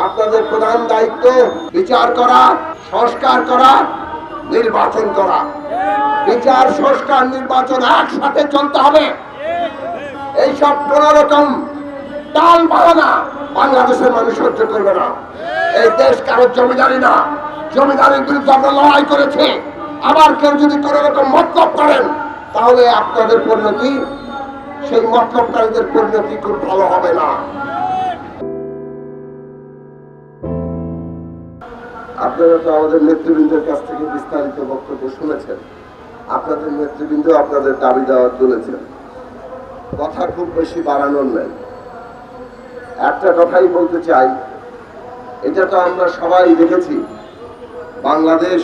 আপনাদের প্রধান দায়িত্ব বিচার করা, সংস্কার করা, নির্বাচন করা। বিচার, সংস্কার, নির্বাচন একসাথে চলতে হবে। এইসব কোন রকম টাল বাহানা বাংলাদেশের মানুষ সহ্য করবে না। এই দেশ কারো জমিদারি না। জমিদারির বিরুদ্ধে আমরা লড়াই করেছি। আবার কেউ যদি কোন রকম মতলব করেন, তাহলে আপনাদের পরিণতি, সেই মতলবকারীদের পরিণতি খুব ভালো হবে না। আপনারা তো আমাদের নেতৃবৃন্দের কাছ থেকে বিস্তারিত বক্তব্য শুনেছেন। আপনাদের নেতৃবৃন্দ আপনাদের দাবি দেওয়া তুলেছেন। কথা খুব বেশি বাড়ানোর নেই। একটা কথাই বলতে চাই, এটা তো আমরা সবাই দেখেছি, বাংলাদেশ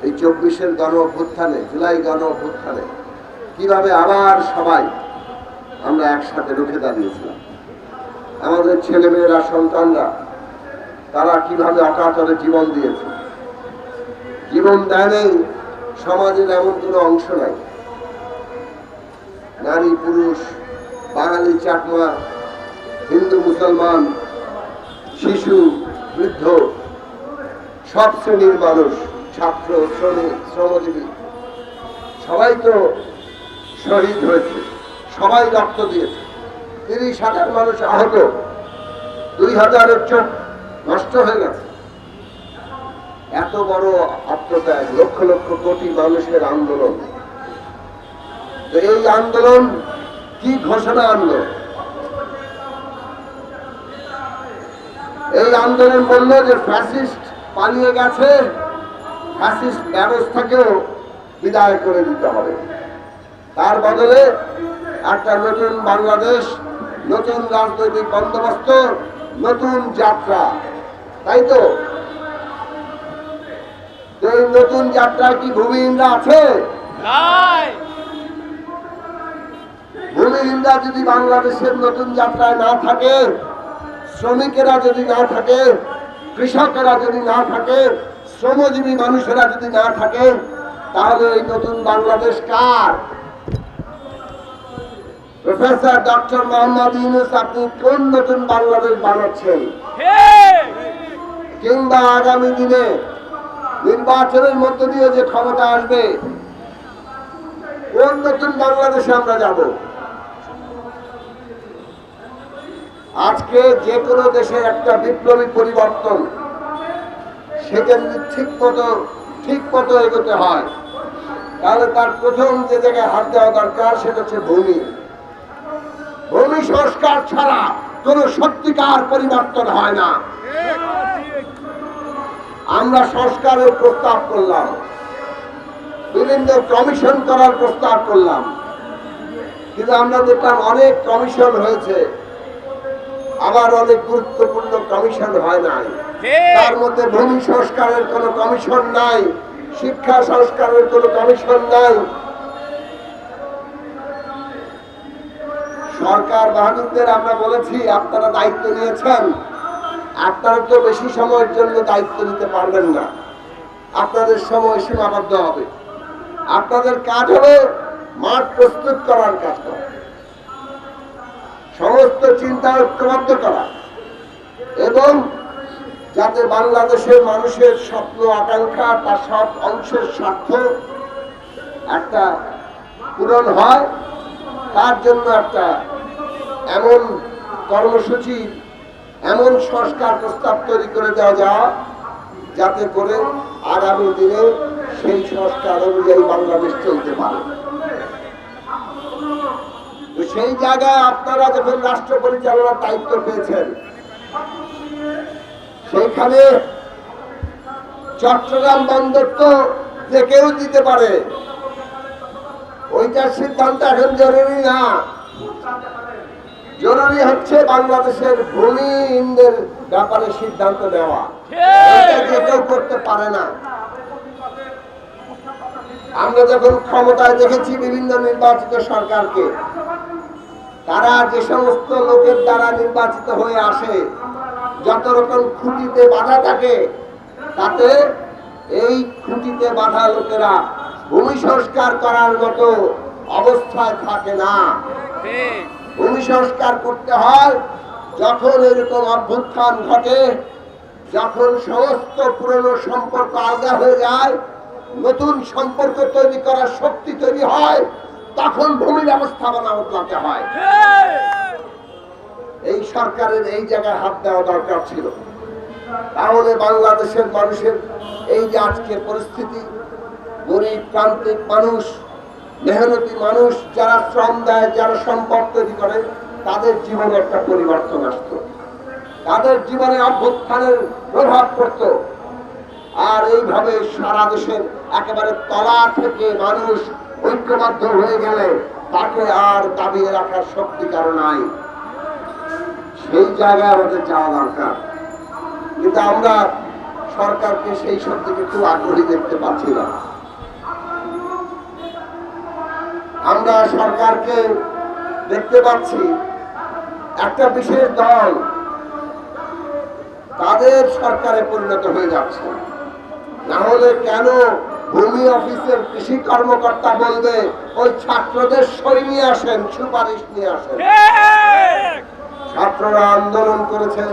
এই 24-এর গণ অভ্যুত্থানে, জুলাই গণ অভ্যুত্থানে কিভাবে আবার সবাই আমরা একসাথে রুখে দাঁড়িয়েছিলাম। আমাদের ছেলেমেয়েরা, সন্তানরা, তারা কিভাবে অকাতরে জীবন দিয়েছে। জীবন দেয় নেই সমাজের এমন কোনো অংশ নাই। নারী, পুরুষ, বাঙালি, চাকমা, হিন্দু, মুসলমান, শিশু, বৃদ্ধ, সব শ্রেণীর মানুষ, ছাত্র, শ্রমিক, শ্রমজীবী, সবাই তো শহীদ হয়েছে, সবাই রক্ত দিয়েছে। 30,000 মানুষ আহত, 2,000-এর চোখ নষ্ট হয়ে গেছে। এত বড় আত্মত্যাগ, লক্ষ লক্ষ কোটি মানুষের আন্দোলন। তো এই আন্দোলন কি ঘোষণা আনলো? এই আন্দোলন বলল যে ফ্যাসিস্ট পালিয়ে গেছে, ফ্যাসিস্ট ব্যবস্থাকেও বিদায় করে দিতে হবে। তার বদলে একটা নতুন বাংলাদেশ, নতুন রাজনৈতিক বন্দোবস্ত, নতুন যাত্রা। তাই তো এই নতুন যাত্রায় কি ভূমিহীনরা আছে? ভূমিহীনরা যদি বাংলাদেশের নতুন যাত্রায় না থাকে, শ্রমিকেরা যদি না থাকে, কৃষকেরা যদি না থাকে, শ্রমজীবী মানুষেরা যদি না থাকে, তাহলে এই নতুন বাংলাদেশ কার? প্রফেসর ডক্টর মোহাম্মদ ইউনূস, আপনি কোন নতুন বাংলাদেশ বানাচ্ছেন? কিংবা আগামী দিনে নির্বাচনের মধ্য দিয়ে যে ক্ষমতা আসবে, কোন নতুন বাংলাদেশে আমরা যাব? আজকে যে কোনো দেশের একটা বিপ্লবী পরিবর্তন, সেটা যদি ঠিক মতো এগোতে হয়, তাহলে তার প্রথম যে জায়গায় হাত দেওয়া দরকার সেটা হচ্ছে ভূমি। ভূমি সংস্কার ছাড়া কোন সত্যিকার পরিবর্তন হয় না। আমরা সংস্কারের প্রস্তাব করলাম, বিভিন্ন কমিশন করার প্রস্তাব করলাম, কিন্তু আমরা দেখলাম অনেক কমিশন হয়েছে, আবার অনেক গুরুত্বপূর্ণ কমিশন হয় নাই। তার মধ্যে ভূমি সংস্কারের কোনো কমিশন নাই, শিক্ষা সংস্কারের কোনো কমিশন নাই। সরকার বাহাদুরদের আমরা বলেছি, আপনারা দায়িত্ব নিয়েছেন, আপনারা তো বেশি সময়ের জন্য দায়িত্ব নিতে পারবেন না, আপনাদের সময় সীমাবদ্ধ হবে। আপনাদের কাজ হলো মাঠ প্রস্তুত করার কাজ করা, সমস্ত চিন্তা ঐক্যবদ্ধ করা, এবং যাতে বাংলাদেশের মানুষের স্বপ্ন, আকাঙ্ক্ষা, তার সব অংশের স্বার্থ একটা পূরণ হয়, তার জন্য একটা এমন কর্মসূচি, এমন সংস্কার প্রস্তাব তৈরি করে দেওয়া যায়, যাতে করে আগামী দিনে সেই সংস্কার অনুযায়ী বাংলাদেশ চলতে পারে। তো সেই জায়গায় আপনারা যখন রাষ্ট্র পরিচালনার দায়িত্ব পেয়েছেন, সেইখানে চট্টগ্রাম বন্দর তো যে কেউ দিতে পারে, ওইটার সিদ্ধান্ত এখন জরুরি না। জরুরি হচ্ছে বাংলাদেশের ভূমিহীনদের ব্যাপারে সিদ্ধান্ত নেওয়া। এটা যে কেউ করতে পারে না। আমরা যখন ক্ষমতায় দেখেছি বিভিন্ন নির্বাচিত সরকারকে, তারা যে সমস্ত লোকের দ্বারা নির্বাচিত হয়ে আসে, যত রকম খুঁটিতে বাধা থাকে, তাতে এই খুঁটিতে বাধা লোকেরা ভূমি সংস্কার করার মতো অবস্থায় থাকে না। ভূমি সংস্কার করতে হয় যখন এরকম অভ্যুত্থান ঘটে, যখন সমস্ত পুরনো সম্পর্ক আলাদা হয়ে যায়, নতুন সম্পর্ক তৈরি করার শক্তি তৈরি হয়, তখন ভূমি ব্যবস্থাপনা বদলাতে হয়। এই সরকারের এই জায়গায় হাত দেওয়া দরকার ছিল। তাহলে বাংলাদেশের মানুষের এই যে আজকের পরিস্থিতি, গরিব প্রান্তিক মানুষ, মেহনতি মানুষ, যারা শ্রম দেয়, যারা সম্পদ তৈরি করে, তাদের জীবনে একটা পরিবর্তন আসতো, তাদের জীবনে অভ্যুত্থানের প্রভাব পড়তো। আর এইভাবে সারা দেশের একেবারে তলা থেকে মানুষ ঐক্যবদ্ধ হয়ে গেলে তাকে আর দাবিয়ে রাখার শক্তি কারো নাই। সেই জায়গায় আমাদের যাওয়া দরকার, কিন্তু আমরা সরকারকে সেই সব দিকে খুব আগ্রহী দেখতে পাচ্ছি না। আমরা সরকারকে দেখতে পাচ্ছি একটা বিশেষ দল তাদের সরকারে পরিণত হয়ে যাচ্ছে। না হলে কেন ভূমি অফিসের কৃষি কর্মকর্তা বলবে ওই ছাত্রদের সই নিয়ে আসেন, সুপারিশ নিয়ে আসেন? ছাত্ররা আন্দোলন করেছে,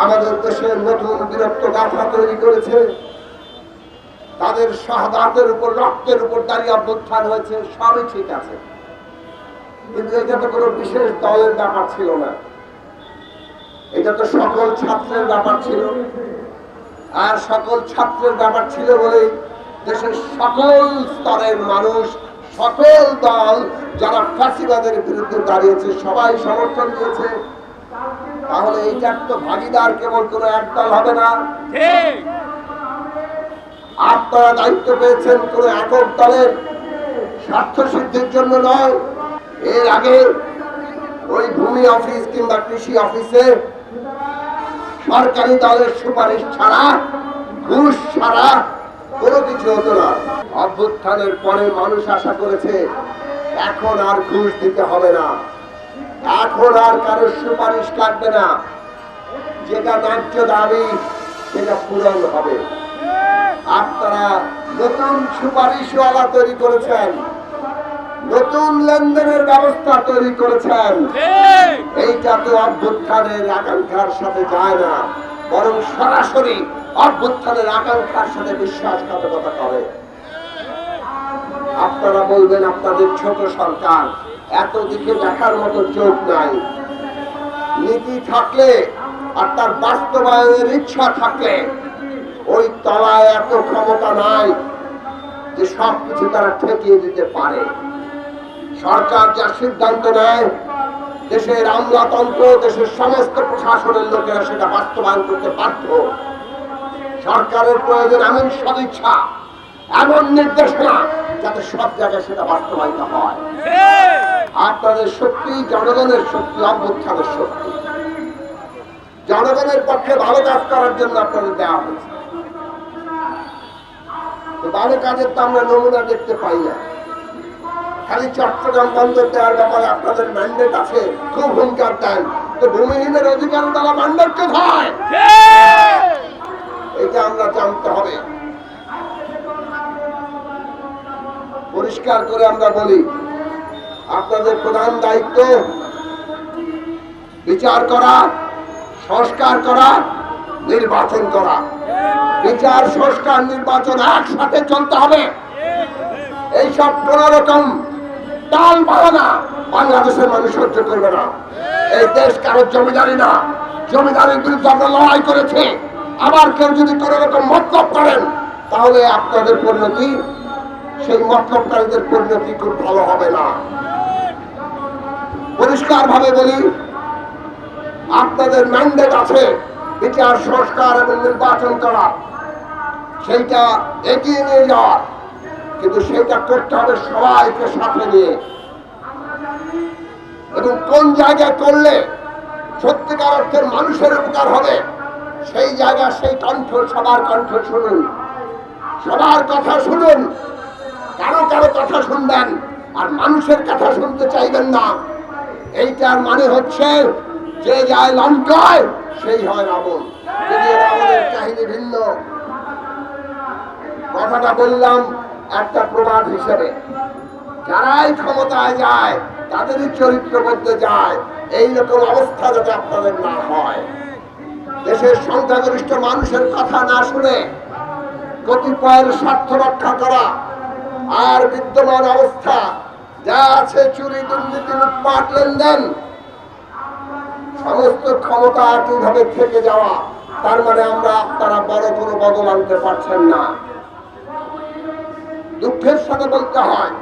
আমাদের দেশের নতুন বীরত্ব গাথা তৈরি করেছে, তাদের শাহাদাতের উপর, রক্তের উপর দাঁড়িয়ে অভ্যুত্থান হয়েছে, সবই ঠিক আছে। কিন্তু এটা তো কোনো বিশেষ দলের ব্যাপার ছিল না, এটা তো সকল ছাত্রের ব্যাপার ছিল। আর সকল ছাত্রের ব্যাপার ছিল বলে দেশের সকল স্তরের মানুষ, সকল দল যারা ফ্যাসিবাদের বিরুদ্ধে দাঁড়িয়েছে সবাই সমর্থন দিয়েছে। তাহলে এইটার তো ভাগিদার কেবল কোনো এক দল হবে না। আপনারা দায়িত্ব পেয়েছেন কোন একক দলের স্বার্থ সিদ্ধির জন্য নয়। এর আগে ওই ভূমি অফিস কিংবা কৃষি অফিসে সরকারি দলের সুপারিশ ছাড়া, ঘুষ ছাড়া কোনো কিছু হতো না। অভ্যুত্থানের পরে মানুষ আশা করেছে এখন আর ঘুষ দিতে হবে না, এখন আর কারোর সুপারিশ লাগবে না, যেটা ন্যায্য দাবি সেটা পূরণ হবে। আপনারা নতুন সুপারিশওয়ালা তৈরি করেছেন, নতুন লেনদেনের ব্যবস্থা তৈরি করেছেন। এইটা তো অভ্যুত্থানের আকাঙ্ক্ষার সাথে যায় না, বরং সরাসরি অভ্যুত্থানের আকাঙ্ক্ষার সাথে বিশ্বাসঘাতকতা করে। আপনারা বলবেন আপনাদের ছোট সরকার, এত দিকে দেখার মতো চোখ নাই। নীতি থাকলে আর তার বাস্তবায়নের ইচ্ছা থাকলে ওই তলায় এত ক্ষমতা নাই যে সবকিছু তারা ঠেকিয়ে দিতে পারে। সরকার যা সিদ্ধান্ত নেয়, দেশের আমলাতন্ত্র, দেশের সমস্ত প্রশাসনের লোকেরা সেটা বাস্তবায়ন করতে বাধ্য। সরকারের প্রয়োজন এমন সদিচ্ছা, এমন নির্দেশনা যাতে সব জায়গায় সেটা বাস্তবায়িত হয়। আপনাদের শক্তি জনগণের শক্তি, অভ্যুত্থানের শক্তি। জনগণের পক্ষে ভালো কাজ করার জন্য আপনাদের দেওয়া হয়েছে। ভালো কাজের তো আমরা নমুনা দেখতে পাই না। খালি চট্টগ্রাম বন্দর দেওয়ার ব্যাপারে আপনাদের ম্যান্ডেট আছে, খুব হুঙ্কার দেন, তো ভূমিহীনের অধিকার দ্বারা ম্যান্ডেট কোথায়? এটা আমরা জানতে হবে। পরিষ্কার করে আমরা বলি, আপনাদের প্রধান দায়িত্ব বিচার করা, সংস্কার করা, নির্বাচন করা। বিচার, সংস্কার, নির্বাচন একসাথে চলতে হবে। এইসব কোন রকম টাল বাহানা বাংলাদেশের মানুষ সহ্য করবে না। এই দেশ কারোর জমিদারি না, জমিদারির বিরুদ্ধে আমরা লড়াই করেছি। আবার কেউ যদি কোন রকম মতলব করেন, তাহলে আপনাদের পরিণতি, সেই মতলবকারীদের পরিণতি খুব ভালো হবে না। পরিষ্কার ভাবে বলি, আপনাদের ম্যান্ডেট আছে বিচার, সংস্কার এবং নির্বাচন করা, সেইটা এগিয়ে নিয়ে যাওয়া, কিন্তু সেটা করতে হবে সবাইকে সাথে নিয়ে। এবং কোন জায়গায় করলে সত্যিকার অর্থের মানুষের উপকার হবে, সেই জায়গায় সেই কণ্ঠ, সবার কণ্ঠ শুনুন, সবার কথা শুনুন। কারো কারো কথা শুনবেন আর মানুষের কথা শুনতে চাইবেন না। এইটার মানে হচ্ছে যে যায় লঙ্কায় সেই হয় রাবণ। যদিও রাবণের কাহিনী ভিন্ন। কথাটা বললাম একটা প্রবাদ হিসেবে। যারাই ক্ষমতায় যায় তাদেরই চরিত্র বদলে যায়। এইরকম অবস্থা যাতে আপনাদের না হয়। দেশের সংখ্যাগরিষ্ঠ মানুষের কথা না শুনে কতিপয়ের স্বার্থ রক্ষা করা আর বিদ্যমান অবস্থা যা আছে, চুরি, দুর্নীতি, লুটপাট, লেনদেন, সমস্ত ক্ষমতা একইভাবে থেকে যাওয়া, তার মানে আপনারা বড় কোনো বদল আনতে পারছেন না। দুঃখের সাথে বলতে হয়,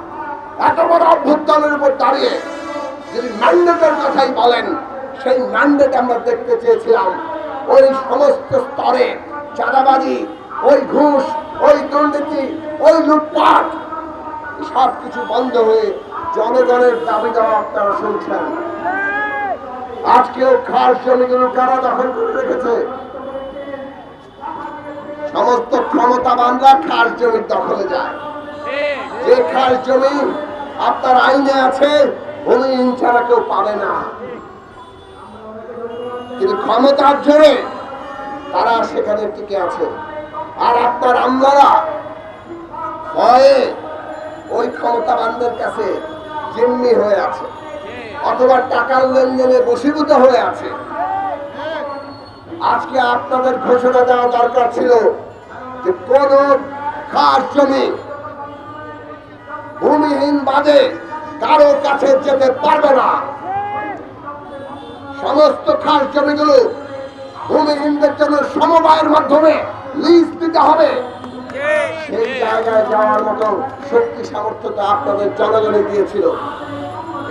এত বড় অভ্যুত্থানের উপর দাঁড়িয়ে যদি ম্যান্ডেটের কথাই বলেন, সেই ম্যান্ডেট আমরা দেখতে চেয়েছিলাম ওই সমস্ত স্তরে চাঁদাবাজি, ওই ঘুষ, ওই দুর্নীতি, ওই লুটপাট সব কিছু বন্ধ হয়ে জনগণের দাবি দেওয়া আপনারা শুনছেন। আজকেও খাস জমিগুলো কারা দখল করে রেখেছে? সমস্ত ক্ষমতাবানরা খাস জমির দখলে যায়। যে খাস জমি আপনার আইনে আছে, ভূমি ছাড়া কেউ পাবে না, কিন্তু ক্ষমতার জোরে তারা সেখানে টিকে আছে। আর আপনার আমলারা ভয়ে ওই ক্ষমতাবানদের কাছে জিম্মি হয়ে আছে, অথবা টাকার লেনদেনে বশীভূত হয়ে আছে। আজকে আপনাদের ঘোষণা দেওয়া দরকার ছিল যে কোন খাস জমি ভূমিহীন বাদে কারো কাছে যেতে পারবে না। সমস্ত খাস জমিগুলো ভূমিহীনদের জন্য সমবায়ের মাধ্যমে লিজ দিতে হবে। সেই জায়গায় যাওয়ার মতো শক্তি সামর্থ্য তো আপনাদের জনগণে দিয়েছিল।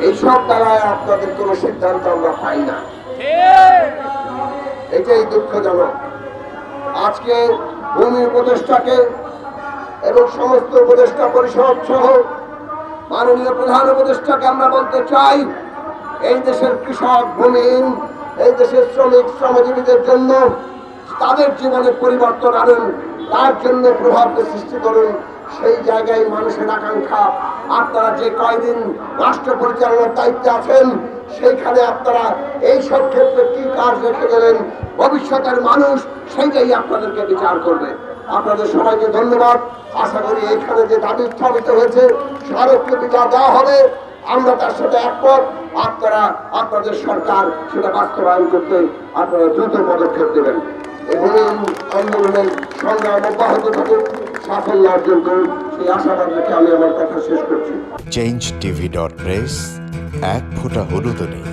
এইসব দ্বারায় আপনাদের কোনো সিদ্ধান্ত আমরা পাই না। এটাই দুঃখজনক। আজকে ভূমি উপদেষ্টাকে এবং সমস্ত উপদেষ্টা পরিষদ সহ মাননীয় প্রধান উপদেষ্টাকে আমরা বলতে চাই, এই দেশের কৃষক, ভূমিহীন, এই দেশের শ্রমিক, শ্রমজীবীদের জন্য তাদের জীবনে পরিবর্তন আনুন, তার জন্য প্রভাবকে সৃষ্টি করুন। সেই জায়গায় মানুষের আকাঙ্ক্ষা, আপনারা যে কয়দিন রাষ্ট্র পরিচালনার দায়িত্বে আছেন, সেইখানে আপনারা এই সব ক্ষেত্রে কি কাজ রেখে গেলেন, ভবিষ্যতের মানুষ সেইটাই আপনাদেরকে বিচার করবে। আপনাদের সবাইকে ধন্যবাদ। আশা করি এখানে যে দাবি উত্থাপিত হয়েছে, স্মারককে বিচার দেওয়া হবে, আমরা তার সাথে একমত। আপনাদের সরকার সেটা বাস্তবায়ন করতে আপনারা দ্রুত পদক্ষেপ দেবেন। এভাবে আন্দোলনের সংগ্রাম অব্যাহত থাকুক, সাফল্য অর্জন করুন, সেই আশাবাদ রেখে আমি আমার কথা শেষ করছি। changeTV.press, এক ফোঁটা হলুদও নেই।